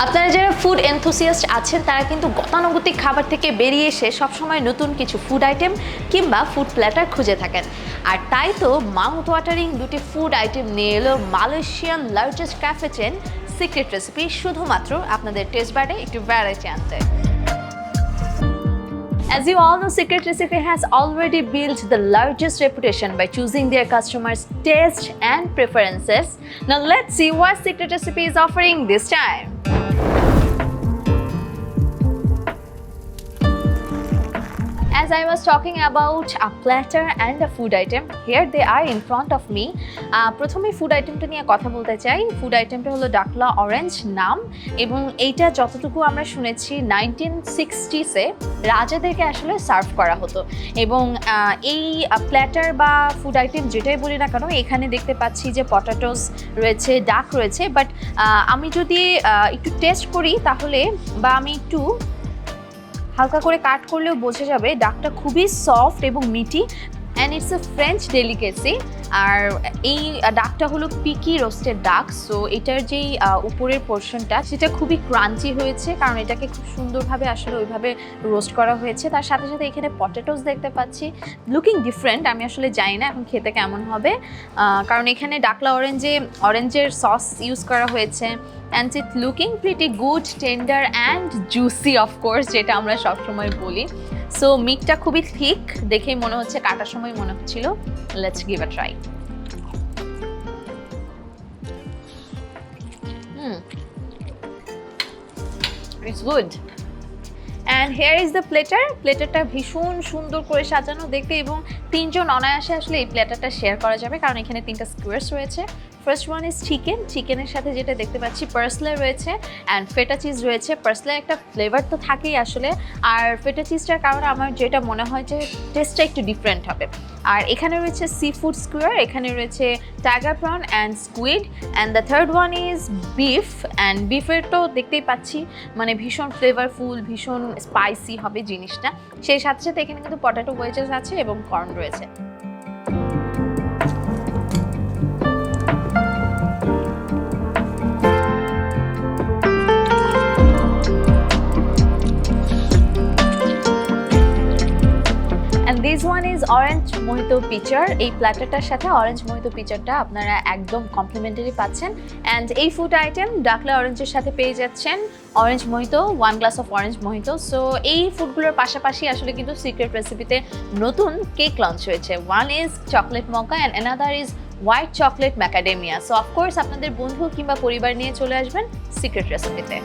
আপনারা যারা food enthusiast আছেন তারা কিন্তু গতানুগতিক খাবার থেকে বেরিয়ে এসে সবসময় নতুন কিছু ফুড আইটেম কিংবা ফুড প্ল্যাটার খুঁজে থাকেন। আর তাই তো মাউথ ওয়াটারিং দুটি ফুড আইটেম নিয়ে এলো Malaysian largest cafe chain secret recipe, শুধুমাত্র আপনাদের টেস্ট বাডে একটু ভ্যারাইটি আনতে। As you all know, Secret Recipe has already built the largest reputation by choosing their customers' taste and preferences. Now let's see what Secret Recipe is offering this time. As I was talking about a platter and a food item, here they are in front of me. প্রথমে food আইটেমটা নিয়ে কথা বলতে চাই। Food আইটেমটা হলো ডাকলা orange নাম, এবং এইটা যতটুকু আমরা শুনেছি 1960s-এ রাজাদেরকে আসলে সার্ভ করা হতো। এবং এই প্ল্যাটার বা ফুড আইটেম যেটাই বলি না কেন, এখানে দেখতে পাচ্ছি যে পটাটোস রয়েছে, ডাক রয়েছে, বাট আমি যদি একটু টেস্ট করি তাহলে, বা আমি একটু হালকা করে কাট করলেও বোঝা যাবে ডাকটা খুবই সফট এবং মিটি, and it's a French delicacy. আর এই ডাকটা হলো পিকি রোস্টেড ডাক। সো এটার যেই উপরের পোর্শনটা সেটা খুবই ক্রাঞ্চি হয়েছে, কারণ এটাকে খুব সুন্দরভাবে আসলে ওইভাবে রোস্ট করা হয়েছে। তার সাথে সাথে এখানে পটেটোস দেখতে পাচ্ছি, লুকিং ডিফারেন্ট। আমি আসলে জানি না এখন খেতে কেমন হবে, কারণ এখানে ডাকলা অরেঞ্জের সস ইউজ করা হয়েছে। And it's looking pretty good, tender and juicy of course, যেটা আমরা সবসময় বলি। সো মিটটা খুবই থিক, দেখেই মনে হচ্ছে, কাটার সময় মনে হচ্ছিল। Let's give a try. It's good. And here is the platter. প্লেটারটা ভীষণ সুন্দর করে সাজানো দেখতে, এবং তিনজন অনায়াসে আসলে এই প্লেটারটা শেয়ার করা যাবে, কারণ এখানে তিনটা স্কোয়ার্স রয়েছে। ফার্স্ট ওয়ান ইজ চিকেনের সাথে যেটা দেখতে পাচ্ছি পার্সলে রয়েছে, অ্যান্ড ফেটা চিজ রয়েছে। পার্সলে একটা ফ্লেভার তো থাকেই আসলে, আর ফেটা চিজটার কারণে আমার যেটা মনে হয় যে টেস্টটা একটু ডিফারেন্ট হবে। আর এখানে রয়েছে সি ফুড স্কোয়ার, এখানে রয়েছে tiger prawn and squid, and the third one is beef. And বিফের তো দেখতেই পাচ্ছি মানে ভীষণ ফ্লেভারফুল, ভীষণ স্পাইসি হবে জিনিসটা। সেই সাথে সাথে এখানে কিন্তু পটেটো ওয়েজেস আছে এবং কর্ন রয়েছে। This one is orange mojito pitcher. এই প্ল্যাটারটার সাথে অরেঞ্জ মোহিতো পিচারটা আপনারা একদম কমপ্লিমেন্টারি পাচ্ছেন। অ্যান্ড এই ফুড আইটেম ডাকলা অরেঞ্জের সাথে পেয়ে যাচ্ছেন orange mojito, 1 glass of orange mojito. So এই ফুডগুলোর পাশাপাশি আসলে কিন্তু সিক্রেট রেসিপিতে নতুন কেক লঞ্চ হয়েছে। One is chocolate মকা and another is white chocolate macadamia. So of course আপনাদের বন্ধু কিংবা পরিবার নিয়ে চলে আসবেন সিক্রেট রেসিপিতে।